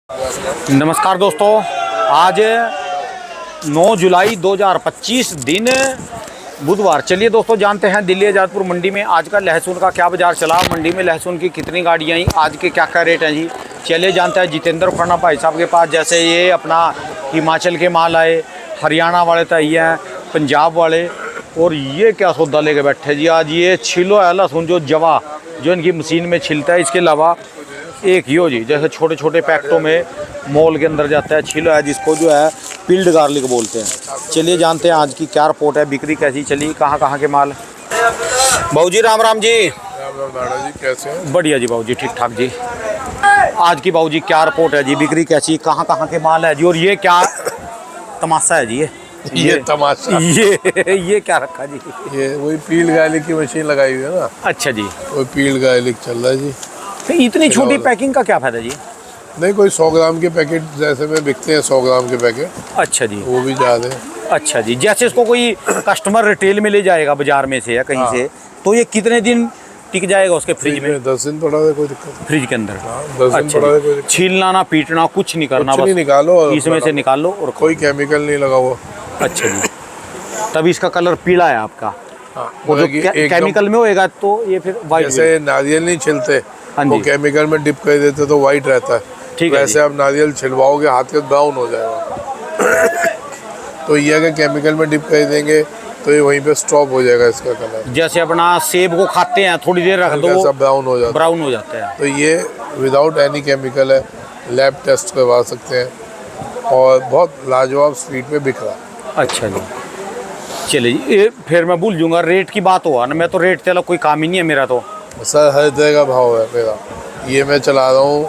नमस्कार दोस्तों, आज 9 जुलाई 2025 दिन बुधवार। चलिए दोस्तों, जानते हैं दिल्ली आज़ादपुर मंडी में आज का लहसुन का क्या बाज़ार चला, मंडी में लहसुन की कितनी गाड़ियाँ आई, आज के क्या क्या रेट हैं जी। चलिए जानते हैं जितेंद्र खन्ना भाई साहब के पास। जैसे ये अपना हिमाचल के माल आए, हरियाणा वाले तो ये हैं, पंजाब वाले, और ये क्या सौदा लेके बैठे जी। आज ये छिलो है लहसुन जो जवा जो इनकी मशीन में छिलता है, इसके अलावा एक ही हो जी, जैसे छोटे छोटे पैकेटों में मॉल के अंदर जाता है छिलो है, जिसको जो है पील्ड गार्लिक बोलते हैं। चलिए जानते हैं आज की क्या रिपोर्ट है, बिक्री कैसी चली, कहाँ कहाँ के माल। बाबू जी राम राम जी। राम राम नाड़ा जी, कैसे हैं? बढ़िया जी बाबू जी, ठीक ठाक जी। आज की बाबू जी क्या रिपोर्ट है जी, बिक्री कैसी, कहाँ कहाँ के माल है जी, और ये क्या तमाशा है जी। ये तमाशा, ये क्या रखा जी। ये वही पील गार्लिक की मशीन लगाई हुई है ना। अच्छा जी, वही पील गार्लिक चल रहा है जी। तो इतनी छोटी पैकिंग का क्या फायदा जी। नहीं, कोई 100 ग्राम के पैकेट जैसे में बिकते हैं, 100 ग्राम के पैकेट, अच्छा जी, वो भी ज़्यादा है। अच्छा जी। जैसे इसको कोई कस्टमर रिटेल में ले जाएगा बाजार में से या कहीं से, तो ये कितने दिन टिक जाएगा उसके फ्रिज में? 10 दिन पड़ा है, कोई दिक्कत नहीं। फ्रिज के अंदर 10 दिन अच्छा पड़ा है, कोई दिक्कत छीलना ना पीटना कुछ नहीं करना, कुछ नहीं, बस निकालो और इसमें से निकाल लो और कोई केमिकल नहीं लगा हुआ। अच्छा जी, तभी इसका कलर पीला है आपका। हाँ, वो जो मतलब कि एकदम केमिकल में होएगा तो ये फिर वाइट। जैसे नारियल नहीं छिलते, हाँ वो जी, केमिकल में डिप कर देते तो वाइट रहता है, ठीक है वैसे आप नारियल छिलवाओगे हाथ के ब्राउन हो जाएगा। तो ये अगर केमिकल में डिप कर देंगे तो ये वहीं पे स्टॉप हो जाएगा इसका कलर। जैसे अपना सेब को खाते हैं, थोड़ी देर रख दो सब ब्राउन हो जाता है। ब्राउन हो जाता है। तो ये विदाउट एनी केमिकल है, लैब टेस्ट करवा सकते हैं और बहुत लाजवाब स्पीड पे बिक रहा है। अच्छा जी, चलिए जी। ये फिर मैं भूल जाऊंगा, रेट की बात हुआ ना, मैं तो रेट चला कोई काम ही नहीं है मेरा तो। सर हर तरह का भाव है मेरा, ये मैं चला रहा हूँ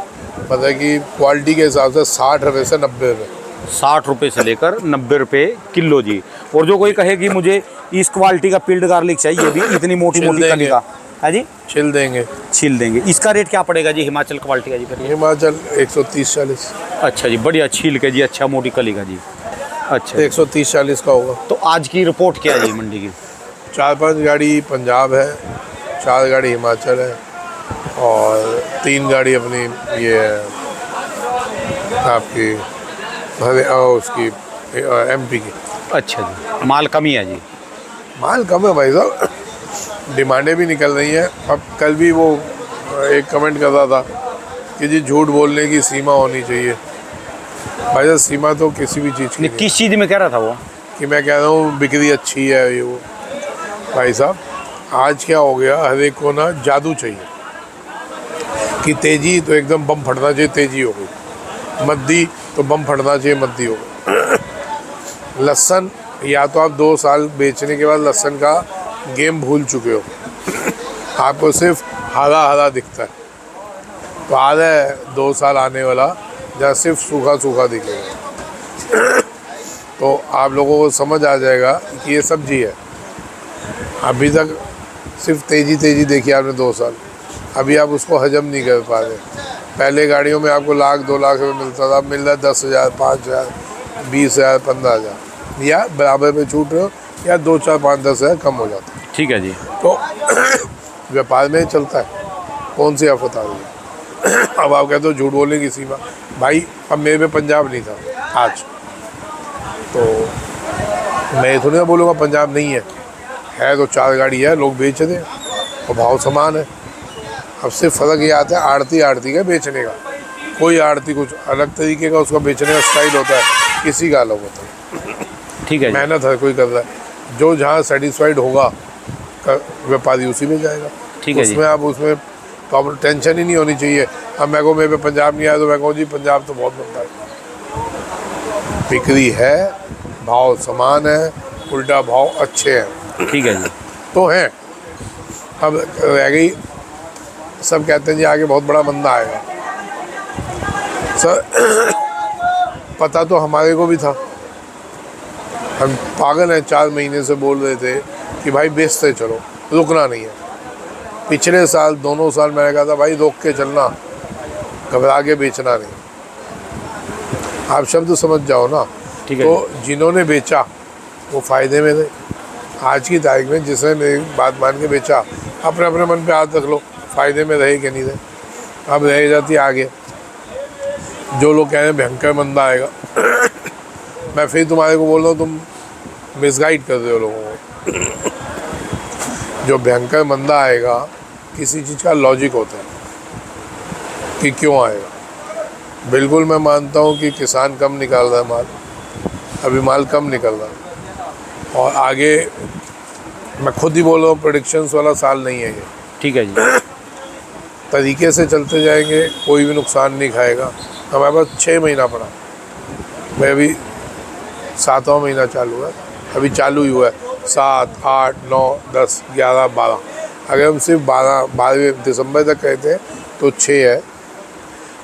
पता है कि क्वालिटी के हिसाब से 60 रुपये से 90 रुपये। 60 रुपये से लेकर 90 रुपये किलो जी। और जो कोई कहे कि मुझे इस क्वालिटी का पील्ड गार्लिक चाहिए भी, इतनी मोटी मोटी कली का है जी, छिल देंगे। छील देंगे। इसका रेट क्या पड़ेगा जी हिमाचल क्वालिटी का जी फिर? हिमाचल 130-40। अच्छा जी, बढ़िया छील के जी, अच्छा मोटी कली का जी। अच्छा, 130-40 का होगा। तो आज की रिपोर्ट क्या है जी मंडी की? 4-5 गाड़ी पंजाब है, 4 गाड़ी हिमाचल है और 3 गाड़ी अपनी ये है आपकी उसकी MP की। अच्छा जी, माल कमी है जी। माल कम है भाई साहब, डिमांडें भी निकल रही हैं। अब कल भी वो एक कमेंट कर रहा था कि जी झूठ बोलने की सीमा होनी चाहिए। भाई साहब सीमा तो किसी भी चीज़ की नहीं। किस चीज़ में कह रहा था वो? कि मैं कह रहा हूँ बिक्री अच्छी है ये वो। भाई साहब आज क्या हो गया, हर एक को ना जादू चाहिए कि तेज़ी तो एकदम बम फटना चाहिए, तेज़ी हो गई। मद्दी तो बम फटना चाहिए, मद्दी हो गई। लहसुन या तो आप 2 साल बेचने के बाद लहसुन का गेम भूल चुके हो, आपको सिर्फ हरा हरा दिखता है। तो आ रहा है 2 साल आने वाला जहाँ सिर्फ सूखा सूखा दिखेगा। तो आप लोगों को समझ आ जाएगा कि ये सब्जी है। अभी तक सिर्फ तेज़ी तेज़ी देखी आपने 2 साल, अभी आप उसको हजम नहीं कर पा रहे। पहले गाड़ियों में आपको 1,00,000-2 लाख रुपये मिलता था, अब मिल रहा है 10,000, 5,000, 20,000, 15,000, या बराबर पे छूट रहे हो या 2, 4, 5, 10,000 कम हो जाता है। ठीक है जी। तो व्यापार में चलता है, कौन सी आफत आ रही है। अब आप कहते हो झूठ बोलने की सीमा, भाई अब मेरे पे पंजाब नहीं था आज, तो मैं थोड़ी ना बोलूँगा पंजाब नहीं है तो 4 गाड़ी है, लोग बेच रहे और भाव समान है। अब सिर्फ फ़र्क ये आता है आड़ती का बेचने का। कोई आड़ती कुछ अलग तरीके का उसका बेचने का स्टाइल होता है, किसी का अलग होता है। ठीक है जी। मेहनत हर कोई कर रहा है, जो जहाँ सेटिस्फाइड होगा व्यापारी उसी में जाएगा। ठीक है जी। उसमें आप उसमें प्रॉब्लम टेंशन ही नहीं होनी चाहिए। अब मैं को मेरे पे पंजाब नहीं आया तो मैं कहूँ जी पंजाब तो बहुत बनता है। बिक्री है, भाव समान है, उल्टा भाव अच्छे हैं। ठीक है जी। तो हैं। अब रह गई, सब कहते हैं जी आगे बहुत बड़ा मंदा आएगा। सर पता तो हमारे को भी था, हम पागल हैं, 4 महीने से बोल रहे थे कि भाई बेचते चलो, रुकना नहीं है। पिछले साल दोनों साल मैंने कहा था भाई रोक के चलना, घबरा के बेचना नहीं। आप शब्द समझ जाओ ना। ठीक है। तो जिन्होंने बेचा वो फ़ायदे में थे। आज की तारीख में जिसने मेरी बात मान के बेचा, अपने अपने मन पे हाथ रख लो, फ़ायदे में रहे कि नहीं रहे। अब रह जाती आगे जो लोग कह रहे हैं भयंकर मंदा आएगा, मैं फिर तुम्हारे को बोल रहा हूँ, तुम मिसगाइड कर रहे हो लोगों को। जो भयंकर मंदा आएगा किसी चीज़ का लॉजिक होता है कि क्यों आएगा। बिल्कुल मैं मानता हूँ कि किसान कम निकाल रहा है माल, अभी माल कम निकल रहा है, और आगे मैं खुद ही बोल रहा हूँ प्रेडिक्शंस वाला साल नहीं है ये। ठीक है जी। तरीके से चलते जाएंगे, कोई भी नुकसान नहीं खाएगा। हमारे पास 6 महीना पड़ा, मैं अभी 7वां महीना चालू है, अभी चालू ही हुआ है। 7, 8, 9, 10, 11, 12, अगर हम सिर्फ 12वें दिसंबर तक कहते हैं तो 6 है,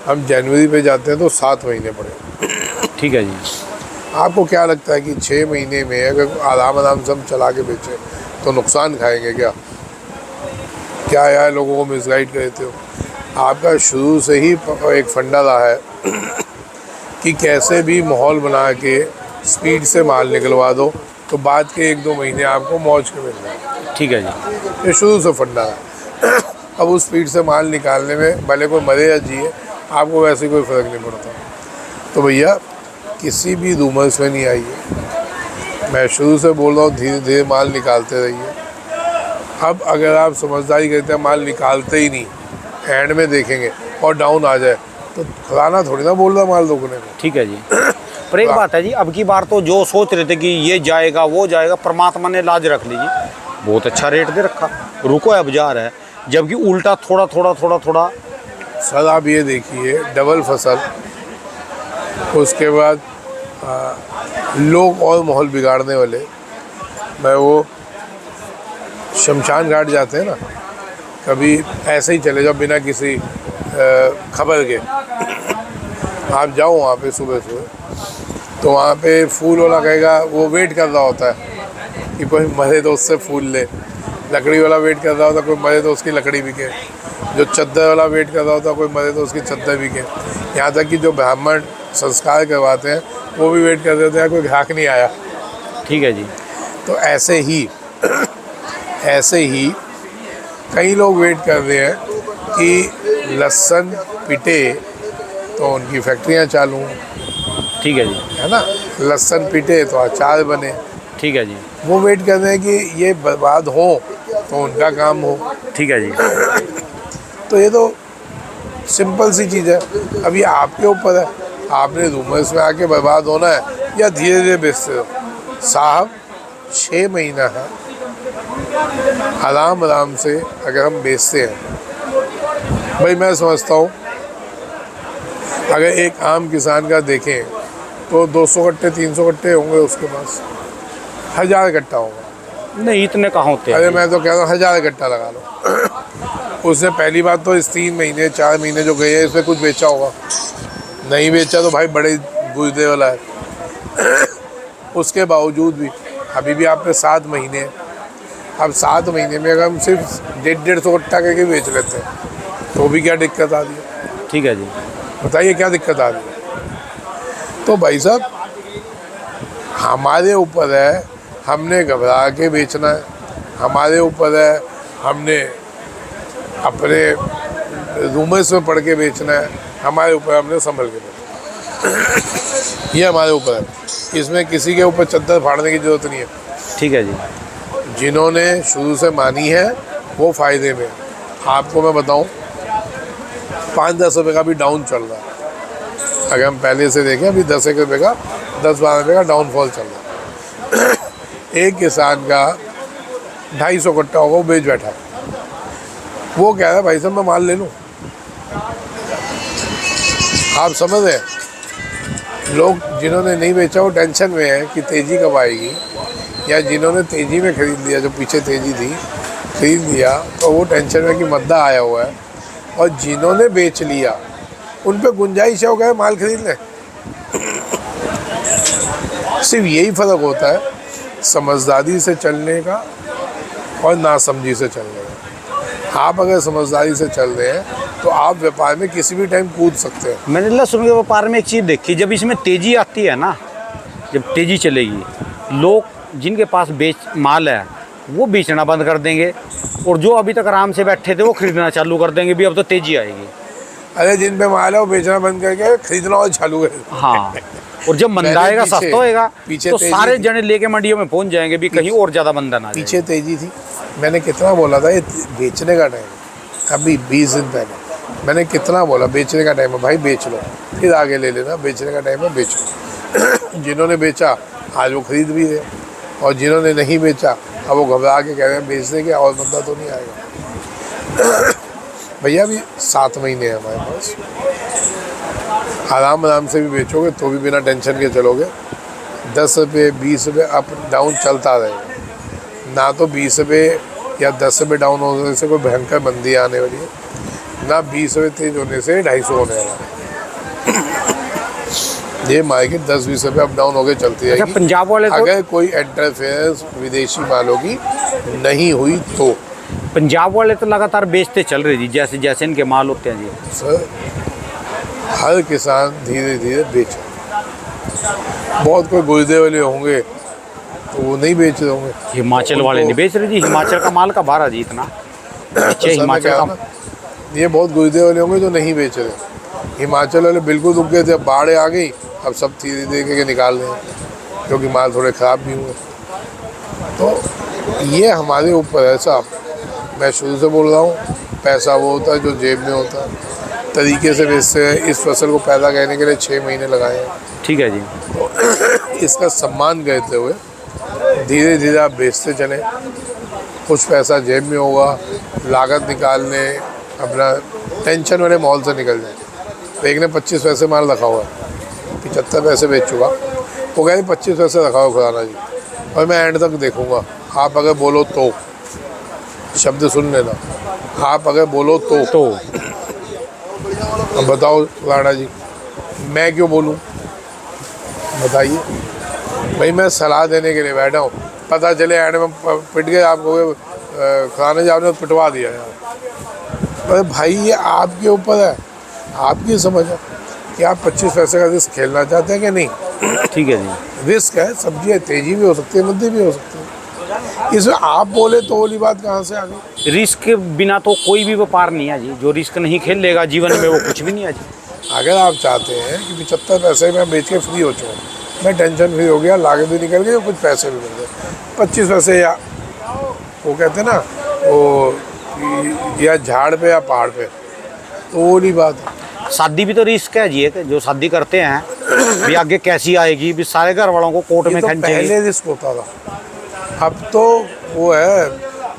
हम जनवरी पे जाते हैं तो 7 महीने पड़े। ठीक है जी। आपको क्या लगता है कि 6 महीने में अगर आराम से हम चला के बेचें तो नुकसान खाएंगे क्या? क्या यार, लोगों को मिसगाइड करते हो। आपका शुरू से ही एक फंडा रहा है कि कैसे भी माहौल बना के स्पीड से माल निकलवा दो तो बाद के 1-2 महीने आपको मौज के मिल जाए। ठीक है जी। ये शुरू से फंडा है। अब उस स्पीड से माल निकालने में भले कोई मरे या जिए, आपको वैसे कोई फ़र्क नहीं पड़ता। तो भैया किसी भी रूमर्स में नहीं आइए, मैं शुरू से बोल रहा हूँ धीरे धीरे माल निकालते रहिए। अब अगर आप समझदारी करते हैं माल निकालते ही नहीं, एंड में देखेंगे और डाउन आ जाए तो खुलाना थोड़ी ना बोल रहा माल रोकने को। ठीक है जी। पर एक बात है जी, अब की बार तो जो सोच रहे थे कि ये जाएगा वो जाएगा, परमात्मा ने लाज रख लीजिए, बहुत अच्छा रेट दे रखा, रुको अब जा रहा है, जबकि उल्टा थोड़ा थोड़ा। सर आप ये देखिए, डबल फसल, उसके बाद लोग और माहौल बिगाड़ने वाले। मैं वो शमशान घाट जाते हैं ना, कभी ऐसे ही चले जाओ बिना किसी खबर के, आप जाओ वहाँ पे सुबह तो वहाँ पे फूल वाला कहेगा, वो वेट कर रहा होता है कि कोई मरे तो उससे फूल ले। लकड़ी वाला वेट कर रहा होता है, कोई मरे तो उसकी लकड़ी बिके। जो चद्दर वाला वेट कर रहा होता है, कोई मरे तो उसकी चद्दर बिके। यहाँ तक कि जो ब्राह्मण संस्कार करवाते हैं वो भी वेट कर रहे होते हैं, कोई ग्राहक नहीं आया। ठीक है जी। तो ऐसे ही कई लोग वेट कर रहे हैं कि लहसुन पिटे तो उनकी फैक्ट्रियाँ चालू हों। ठीक है जी। है ना, लहसुन पिटे तो अचार बने। ठीक है जी। वो वेट कर रहे हैं कि ये बर्बाद हो तो उनका काम हो। ठीक है जी। तो ये तो सिंपल सी चीज़ है। अब ये आपके ऊपर है, आपने रूमर्स में आके बर्बाद होना है या धीरे धीरे बेचते हो। साहब 6 महीना है, आराम से अगर हम बेचते हैं, भाई मैं समझता हूँ अगर एक आम किसान का देखें तो 200 कट्टे 300 कट्टे होंगे उसके पास, 1000 कट्टा होगा। नहीं इतने कहाँ होते हैं। अरे मैं तो कह रहा हूँ 1000 कट्टा लगा लो। उसने पहली बात तो इस 3 महीने 4 महीने जो गए हैं इसमें कुछ बेचा होगा, नहीं बेचा तो भाई बड़े गुजरे वाला है। उसके बावजूद भी अभी भी आप पे 7 महीने हैं। अब 7 महीने में अगर हम सिर्फ 150 कट्टा करके बेच लेते हैं तो भी क्या दिक्कत आ रही है? ठीक है जी। बताइए क्या दिक्कत आ रही है? तो भाई साहब हमारे ऊपर है, हमने घबरा के बेचना है, हमारे ऊपर है, हमने अपने रूमर्स में पढ़ के बेचना है, हमारे ऊपर हमने संभल के बेचना। ये हमारे ऊपर है, इसमें किसी के ऊपर चद्दर फाड़ने की ज़रूरत नहीं है। ठीक है जी। जिन्होंने शुरू से मानी है वो फ़ायदे में। आपको मैं बताऊं 5-10 रुपये का भी डाउन चल रहा है। अगर हम पहले से देखें अभी 10-1 रुपये का 10-12 रुपये का डाउनफॉल चल रहा है। एक किसान का 250 कट्टा होगा, वो बेच बैठा, वो कह रहा है भाई साहब मैं माल ले लूँ। आप समझ रहे हैं? लोग जिन्होंने नहीं बेचा वो टेंशन में है कि तेज़ी कब आएगी, या जिन्होंने तेज़ी में ख़रीद लिया, जो पीछे तेज़ी थी खरीद लिया, तो वो टेंशन में कि मद्दा आया हुआ है। और जिन्होंने बेच लिया उन पे गुंजाइश हो गया माल खरीद लें। सिर्फ यही फ़र्क होता है समझदारी से चलने का और नासमझी से चलने का। आप अगर समझदारी से चल रहे हैं तो आप व्यापार में किसी भी टाइम कूद सकते हैं। मैंने लहसुन के व्यापार में एक चीज़ देखी, जब इसमें तेज़ी आती है ना, जब तेज़ी चलेगी, लोग जिनके पास माल है वो बेचना बंद कर देंगे, और जो अभी तक आराम से बैठे थे वो खरीदना चालू कर देंगे भी अब तो तेज़ी आएगी। अरे जिन पे माल है वो बेचना बंद करके खरीदना और चालू है। हाँ, और जब मंदा पहले आएगा, पीछे- सस्ता होएगा, पीछे तो तेजी सारे थी। जने लेके मंडियों में पहुंच जाएंगे भी, कहीं और ज्यादा मंदा ना पीछे जाए। तेजी थी। मैंने कितना बोला था ये बेचने का टाइम है। अभी 20 दिन पहले मैंने कितना बोला बेचने का टाइम है भाई, बेच लो, फिर आगे ले लेना, बेचने का टाइम है, बेचो। जिन्होंने बेचा आज वो खरीद भी रहे, और जिन्होंने नहीं बेचा अब वो घबरा के कह रहे हैं बेच देंगे और बंदा तो नहीं आएगा। भैया अभी 7 महीने हैं हमारे पास, आराम आराम से भी बेचोगे तो भी बिना टेंशन के चलोगे। 10 रुपये 20 रुपये अप डाउन चलता रहेगा। ना तो 20 रुपये या 10 रुपये डाउन होने से कोई भयंकर मंदी आने वाली है, ना 20 रुपये तेज होने से 250 होने वाला है। ये मार्केट 10-20 रुपये अप डाउन होकर चलती अच्छा, रहेगी पंजाब वाले तो अगर कोई इंटरफेरेंस विदेशी मालों की नहीं हुई तो। पंजाब वाले तो लगातार बेचते चल रहे जी, जैसे जैसे इनके माल होते हैं जी। सर हर किसान धीरे धीरे बेचे। बहुत कोई गुर्दे वाले होंगे तो वो नहीं बेच रहे होंगे। हिमाचल वाले नहीं बेच रहे जी, हिमाचल का माल का भाड़ा जी इतना नीचे सर, मैं हिमाचल कह रहा का। हूं ना, ये बहुत गुर्दे वाले होंगे जो नहीं बेच रहे। हिमाचल वाले बिल्कुल रुक गए थे, अब बाढ़ आ गई, अब सब धीरे धीरे के निकाल रहे हैं क्योंकि माल थोड़े ख़राब भी हुए। तो ये हमारे ऊपर है साहब। मैं शुरू से बोल रहा हूँ, पैसा वो होता है जो जेब में होता है। तरीके से बेचते हैं। इस फसल को पैदा करने के लिए 6 महीने लगाए हैं। ठीक है जी। तो इसका सम्मान करते हुए धीरे धीरे आप बेचते चलें, कुछ पैसा जेब में होगा, लागत निकालने अपना टेंशन वाले माहौल से निकल जाए। तो एक ने 25 पैसे माल रखा हुआ है, 75 पैसे बेच चुका, वो कह रहे 25 पैसे रखा हुआ खुराना जी, और मैं एंड तक देखूंगा। आप अगर बोलो तो, शब्द सुन लेना, आप अगर बोलो तो अब बताओ खुराना जी मैं क्यों बोलूँ, बताइए भाई। मैं सलाह देने के लिए बैठा हूँ, पता चले एंड में पिट गए आप कहोगे खुराना जी आपने पिटवा दिया यार। अरे भाई ये आपके ऊपर है, आपकी समझ है कि आप 25 पैसे का रिस्क खेलना चाहते हैं कि नहीं। ठीक है जी। रिस्क है, सब्जी है, तेजी भी हो सकती है, मंदी भी हो सकती है। इसमें आप बोले तो वाली बात कहाँ से आ गई। रिस्क के बिना तो कोई भी व्यापार नहीं है जी। जो रिस्क नहीं खेल लेगा जीवन में वो कुछ भी नहीं है जी। अगर आप चाहते हैं कि 75 पैसे में बेच के फ्री हो चुका, मैं टेंशन फ्री हो गया, लागत भी निकल गई और कुछ पैसे भी मिल गए, 25 पैसे या वो कहते हैं ना वो या झाड़ पे या पहाड़ पे, तो वो नहीं बात है। शादी भी तो रिस्क है जी। एक जो शादी करते हैं भी आगे कैसी आएगी, भी सारे घर वालों को कोर्ट ये में तो खींचेंगे। पहले रिस्क होता था, अब तो वो है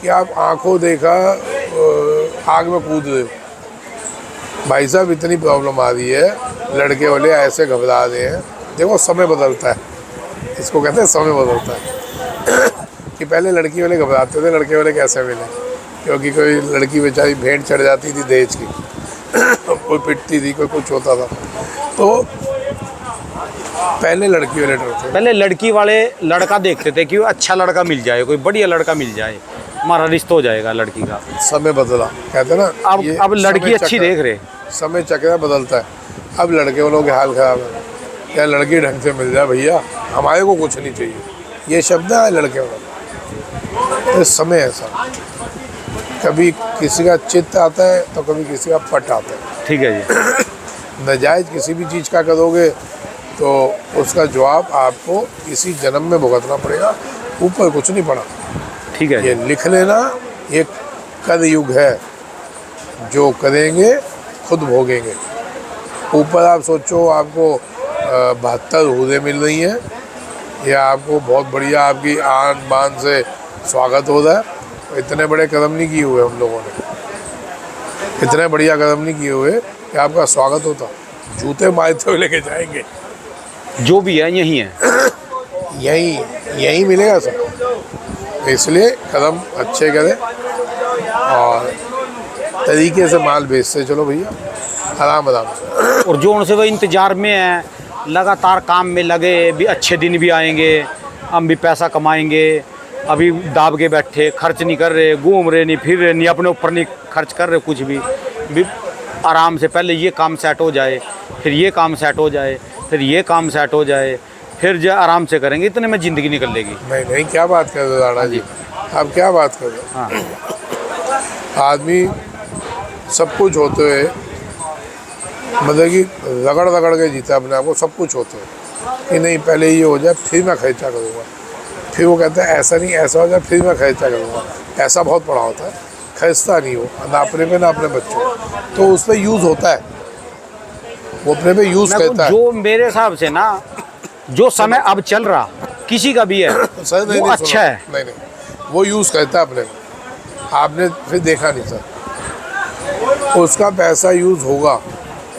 कि आप आंखों देखा आग में कूद रहे हो। भाई साहब इतनी प्रॉब्लम आ रही है, लड़के वाले ऐसे घबरा रहे हैं। देखो समय बदलता है, इसको कहते हैं समय बदलता है। कि पहले लड़की वाले घबराते थे, लड़के वाले कैसे मिले, क्योंकि कोई लड़की बेचारी भेंट चढ़ जाती थी दहेज की, कोई पिटती थी, कोई कुछ होता था। तो पहले लड़की वाले डरते थे। पहले लड़की वाले लड़का देखते थे कि अच्छा लड़का मिल जाए, कोई बढ़िया लड़का मिल जाए, हमारा रिश्ता हो जाएगा लड़की का। समय बदला, कहते हैं ना ये अब लड़की समय अच्छी चक्र- देख रहे। समय चक्र बदलता है। अब लड़के वालों के हाल खराब है, क्या लड़की ढंग से मिल जाए भैया, हमारे को कुछ नहीं चाहिए, ये शब्द है लड़के वालों। तो समय ऐसा, कभी किसी का चित्त आता है तो कभी किसी का पट आता है। ठीक है जी। नाजायज़ किसी भी चीज़ का करोगे तो उसका जवाब आपको इसी जन्म में भुगतना पड़ेगा, ऊपर कुछ नहीं पड़ा। ठीक है ये जी। लिख लेना, ये कलयुग है, जो करेंगे खुद भोगेंगे। ऊपर आप सोचो आपको 72 हुर्रे मिल रही हैं, या आपको बहुत बढ़िया आपकी आन बान से स्वागत हो रहा है। इतने बड़े कदम नहीं किए हुए हम लोगों ने, इतने बढ़िया कदम नहीं किए हुए कि आपका स्वागत होता। जूते मारते हुए लेके जाएंगे, जो भी है यही है। यही मिलेगा सब। इसलिए कदम अच्छे करें और तरीके से माल बेचते चलो भैया, आराम आराम से। और जो उनसे वो इंतजार में है, लगातार काम में लगे, भी अच्छे दिन भी आएंगे, हम भी पैसा कमाएंगे, अभी दाब के बैठे, खर्च नहीं कर रहे, घूम रहे नहीं, फिर रहे नहीं, अपने ऊपर नहीं खर्च कर रहे कुछ भी आराम से पहले ये काम सेट हो जाए, फिर ये काम सेट हो जाए, फिर ये काम सेट हो जाए, फिर जो आराम से करेंगे, इतने में ज़िंदगी निकल लेगी। नहीं, क्या बात कर रहे हो राणा जी, आप क्या बात कर रहे हो। हाँ। आदमी सब कुछ होते हुए मतलब कि रगड़ रगड़ के जीता अपने आप को, सब कुछ होते हैं कि नहीं पहले ये हो जाए फिर मैं खर्चा करूँगा, फिर वो कहता है ऐसा नहीं ऐसा हो जाए फिर मैं खर्चा करूँगा। ऐसा बहुत बड़ा होता है, खर्चता नहीं हो ना अपने पे ना अपने बच्चों, तो उस पर यूज़ होता है, वो अपने पे यूज़ करता है। जो मेरे हिसाब से ना जो समय अब चल रहा किसी का भी है सर नहीं, वो नहीं, अच्छा है। नहीं नहीं वो यूज़ करता है अपने को, आपने फिर देखा नहीं सर, उसका पैसा यूज़ होगा,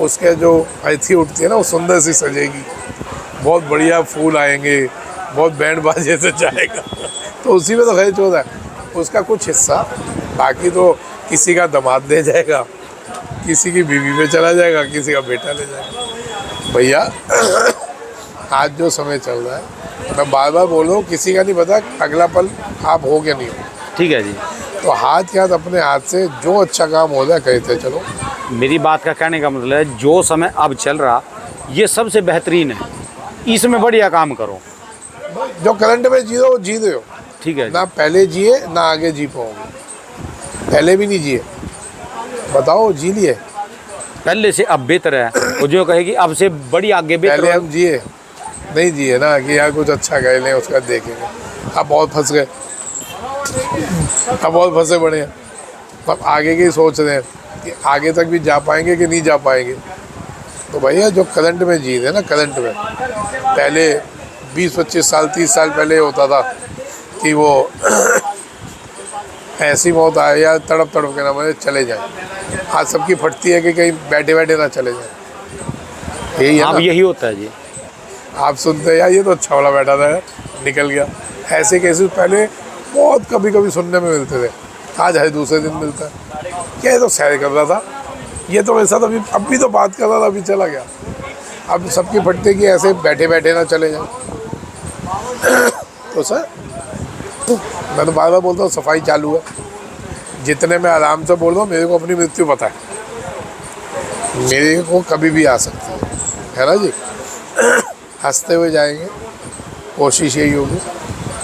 उसके जो अर्थी उठती है ना वो सुंदर सी सजेगी, बहुत बढ़िया फूल आएंगे, बहुत बैंड बाजे से जाएगा, तो उसी में तो खर्च होता है उसका कुछ हिस्सा, बाकी तो किसी का दामाद दे जाएगा, किसी की बीवी पे चला जाएगा, किसी का बेटा ले जाएगा। भैया आज जो समय चल रहा है, मैं बार बार बोल रहा हूँ, किसी का नहीं पता अगला पल आप हो क्या नहीं हो। ठीक है जी। तो हाथ के हाथ अपने हाथ से जो अच्छा काम हो जाए कहते चलो। मेरी बात का कहने का मतलब है जो समय अब चल रहा ये सबसे बेहतरीन है, इसमें बढ़िया काम करो। जो करंट में जी रहे हो जी रहे हो, ठीक है ना पहले जिए ना आगे जी पाओगे, पहले भी नहीं जिए, बताओ जी लिए, पहले से अब बेहतर है, वो जो कहेगी अब से बड़ी आगे बेहतर पहले है। हम जिए नहीं जिए ना कि यार कुछ अच्छा कह लें उसका देखेंगे, अब बहुत फंस गए, अब बहुत फंसे पड़े हैं, अब आगे की सोच रहे हैं कि आगे तक भी जा पाएंगे कि नहीं जा पाएंगे। तो भैया जो करंट में जी रहे हैं ना, करंट में पहले 20-25 साल 30 साल पहले होता था कि वो ऐसी मौत आए या तड़प तड़प के ना मरे चले जाए, आज सबकी फटती है कि कहीं बैठे बैठे ना चले जाए, यही है अब ना। यही होता है जी। आप सुनते हैं यार ये तो अच्छा वाला बैठा था निकल गया, ऐसे केसेस पहले बहुत कभी कभी सुनने में मिलते थे, आज हर दूसरे दिन मिलता है। क्या ये तो सैर कर रहा था, ये तो मेरे साथ अब भी तो बात कर रहा था, अभी चला गया। अब सबकी फटते कि ऐसे बैठे बैठे ना चले जाए। तो सर मैं तो बार बार बोलता हूँ सफाई चालू है, जितने मैं आराम से बोल रहा हूँ मेरे को अपनी मृत्यु पता है, मेरे को कभी भी आ सकती है ना जी। हंसते हुए जाएंगे, कोशिश यही होगी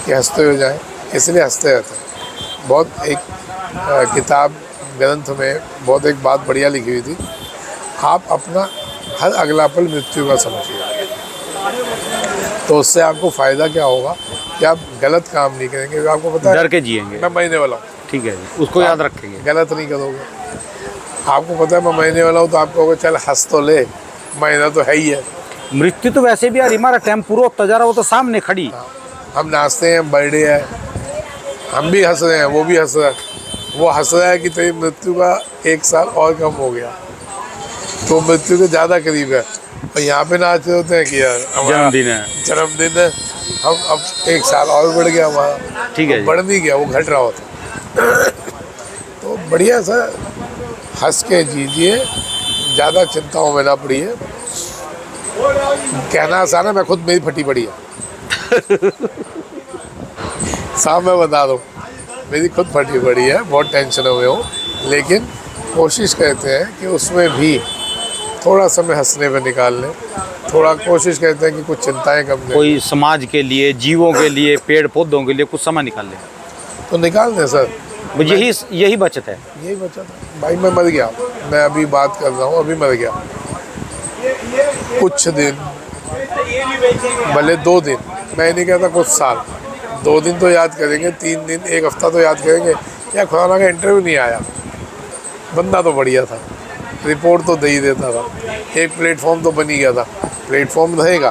कि हंसते हुए जाएं, इसलिए हंसते रहते हैं। बहुत एक किताब ग्रंथ में बहुत एक बात बढ़िया लिखी हुई थी, आप अपना हर अगला पल मृत्यु का समझिए, तो उससे आपको फ़ायदा क्या होगा कि आप गलत काम नहीं करेंगे, आपको पता है डर के जिएंगे। मैं महीने वाला हूँ, ठीक है जी, उसको याद रखेंगे। गलत नहीं करोगे, आपको पता है मैं महीने वाला हूँ, तो आप कहोगे चल हंस तो ले, महीना तो है ही है। मृत्यु तो वैसे भी यार हमारा टाइम पूरा होता जा रहा, वो तो सामने खड़ी। हम नाचते हैं, बर्थडे है, हम भी हंस रहे हैं, वो भी हंस रहा है, वो हंस रहा है कि तेरी मृत्यु का 1 साल और कम हो गया, तो मृत्यु के ज़्यादा करीब है, और यहाँ पे नाच रहे होते हैं कि यार जन्मदिन है, हम अब 1 साल और बढ़ गया हमारा। ठीक है जी। बढ़ नहीं गया, वो घट रहा होता। तो बढ़िया सा हंस के जीजिए, ज़्यादा चिंताओं में ना पड़िए। कहना आसान है, मैं खुद मेरी फटी पड़ी है। साहब मैं बता दूँ, मेरी खुद फटी पड़ी है, बहुत टेंशन हुए हो, लेकिन कोशिश करते हैं कि उसमें भी थोड़ा समय हंसने पे निकाल लें, थोड़ा कोशिश करते हैं कि कुछ चिंताएं कम दें। कोई समाज के लिए, जीवों के लिए, पेड़ पौधों के लिए कुछ समय निकाल ले, तो निकाल दें सर, यही बचत है। यही बचा था भाई। मैं मर गया, मैं अभी बात कर रहा हूँ, अभी मर गया, कुछ दिन भले 2 दिन, मैं नहीं कहता कुछ साल, 2 दिन तो याद करेंगे, 3 दिन 1 हफ्ता तो याद करेंगे। या खुराना का इंटरव्यू नहीं आया, बंदा तो बढ़िया था, रिपोर्ट तो दे ही देता था, एक प्लेटफॉर्म तो बन ही गया था, प्लेटफॉर्म रहेगा,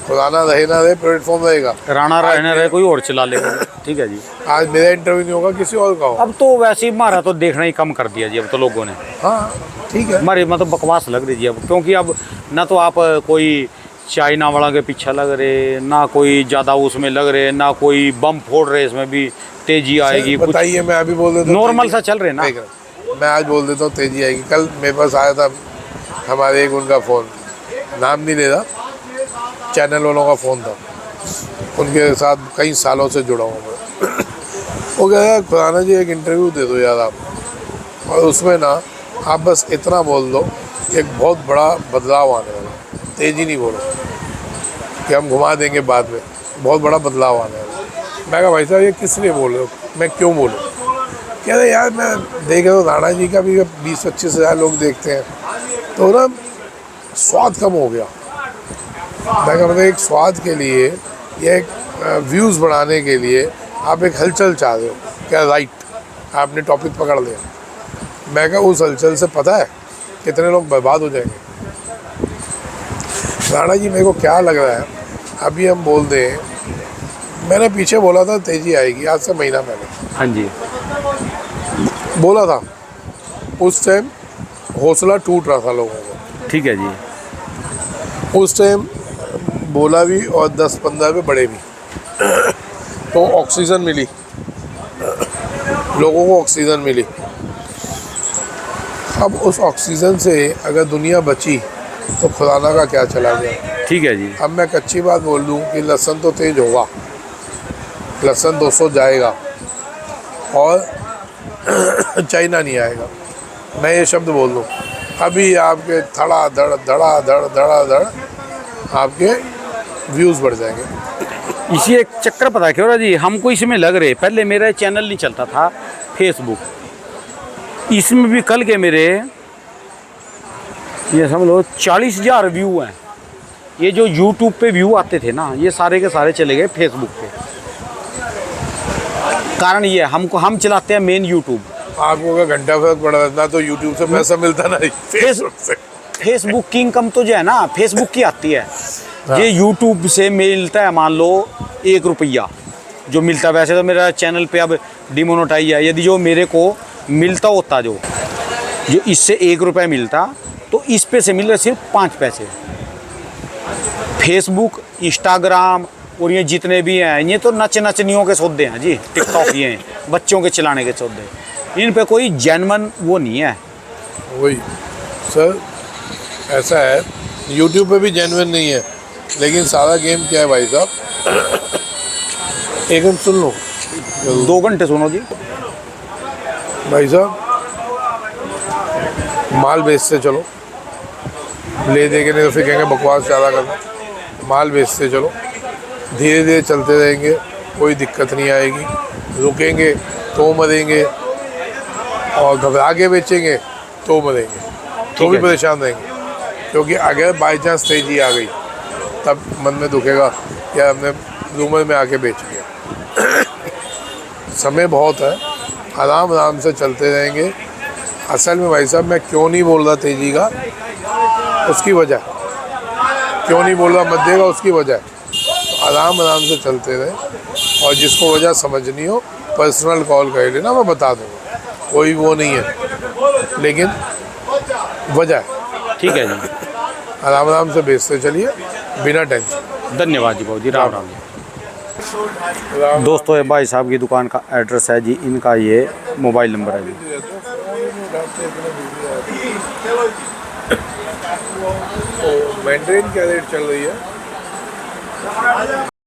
खुराना रहे ना रहे प्लेटफॉर्म रहेगा, राणा रहने रहे कोई और चला लेगा। ठीक है जी। आज मेरा इंटरव्यू नहीं होगा, किसी और का हो। अब तो वैसे ही हमारा तो देखना ही कम कर दिया जी अब तो लोगों ने। हाँ ठीक है, हमारी मतलब बकवास लग रही जी अब, क्योंकि अब ना तो आप कोई चाइना वाला के पीछे लग रहे, ना कोई ज़्यादा उसमें लग रहे, ना कोई बम फोड़ रहे, इसमें भी तेजी आएगी। बताइए, मैं अभी बोल देता हूँ नॉर्मल सा चल रहे ना, मैं आज बोल देता हूँ तेजी आएगी। कल मेरे पास आया था हमारे एक उनका फ़ोन, नाम नहीं ले रहा, चैनल वालों का फ़ोन था, उनके साथ कई सालों से जुड़ा हूँ मैं। वो कह रहा खुराना जी एक इंटरव्यू दे दो यार आप, और उसमें ना आप बस इतना बोल दो एक बहुत बड़ा बदलाव आने वाला, तेज़ी नहीं बोलो कि हम घुमा देंगे बाद में, बहुत बड़ा बदलाव आने वाला। मैं कहा भाई साहब ये किस लिए बोल रहे हो, मैं क्यों बोलूँ? कह रहे यार मैं देख रहा हूँ राणा जी का भी 20-25 हज़ार लोग देखते हैं, तो ना स्वाद कम हो गया। मैं कहता एक स्वाद के लिए या एक व्यूज़ बढ़ाने के लिए आप एक हलचल चाह रहे हो क्या, राइट, आपने टॉपिक पकड़ लिया। मैं कहा उस हलचल से पता है कितने लोग बर्बाद हो जाएंगे। राणा जी मेरे को क्या लग रहा है, अभी हम बोल दें, मैंने पीछे बोला था तेजी आएगी आज से महीना पहले, हाँ जी, बोला था। उस टाइम हौसला टूट रहा था लोगों को, ठीक है जी, उस टाइम बोला भी और 10-15 पे बढ़े भी तो ऑक्सीजन मिली, लोगों को ऑक्सीजन मिली। अब उस ऑक्सीजन से अगर दुनिया बची तो खुराना का क्या चला गया। ठीक है जी, अब मैं कच्ची बात बोल दूं कि लहसुन तो तेज होगा, लहसुन 200 जाएगा और चाइना नहीं आएगा। मैं ये शब्द बोल दूं, अभी आपके धड़ा धड़ आपके व्यूज़ बढ़ जाएंगे। इसी एक चक्कर पता है क्यों रहा जी, हमको इसमें लग रहे, पहले मेरा चैनल नहीं चलता था फेसबुक, इसमें भी कल के मेरे ये समझ लो 40,000 व्यू हैं। ये जो यूट्यूब पे व्यू आते थे ना, ये सारे के सारे चले गए फेसबुक पे। कारण ये हम चलाते हैं मेन यूट्यूब। आपको अगर घंटा फर्क पड़ रहा तो यूट्यूब से पैसा मिलता नहीं, फेसबुक से। फेसबुक की इनकम तो जो है ना फेसबुक की आती है। हाँ। ये यूट्यूब से मिलता है मान लो 1 रुपया जो मिलता है। वैसे तो मेरा चैनल पे अब डिमोनेटाइज है, यदि जो मेरे को मिलता होता जो इससे 1 रुपया मिलता तो इस पे से मिल रहा सिर्फ 5 पैसे। फेसबुक, इंस्टाग्राम और ये जितने भी हैं ये तो नचनियों के सौदे हैं जी। टिकटॉक ये हैं बच्चों के चलाने के सौदे, इन पे कोई जेन्युइन वो नहीं है। वही सर, ऐसा है यूट्यूब पे भी जेन्युइन नहीं है, लेकिन सारा गेम क्या है भाई साहब, एक हम सुन लो 2 घंटे सुनो जी। भाई साहब, माल बेचते चलो, ले दे के नहीं तो फिर कहेंगे बकवास ज़्यादा करना। माल बेचते चलो, धीरे धीरे चलते रहेंगे, कोई दिक्कत नहीं आएगी। रुकेंगे तो मरेंगे और घबरा के बेचेंगे तो मरेंगे, तो भी परेशान रहेंगे। क्योंकि अगर बाई चांस तेजी आ गई तब मन में दुखेगा या हमने रूमर में आके बेच लिया। समय बहुत है, आराम आराम से चलते रहेंगे। असल में भाई साहब मैं क्यों नहीं बोल रहा तेजी का, उसकी वजह, क्यों नहीं बोल रहा मत देगा उसकी वजह। तो आराम आराम से चलते रहे, और जिसको वजह समझनी हो पर्सनल कॉल कर लेना, मैं बता दूँगा, कोई वो नहीं है, लेकिन वजह है। ठीक है जी, आराम आराम से बेचते चलिए बिना टेंशन। धन्यवाद जी बहुत जी, राम राम जी। दोस्तों ये भाई साहब की दुकान का एड्रेस है जी, इनका ये मोबाइल नंबर है जी। मैंड्रेन क्या रेट चल रही है?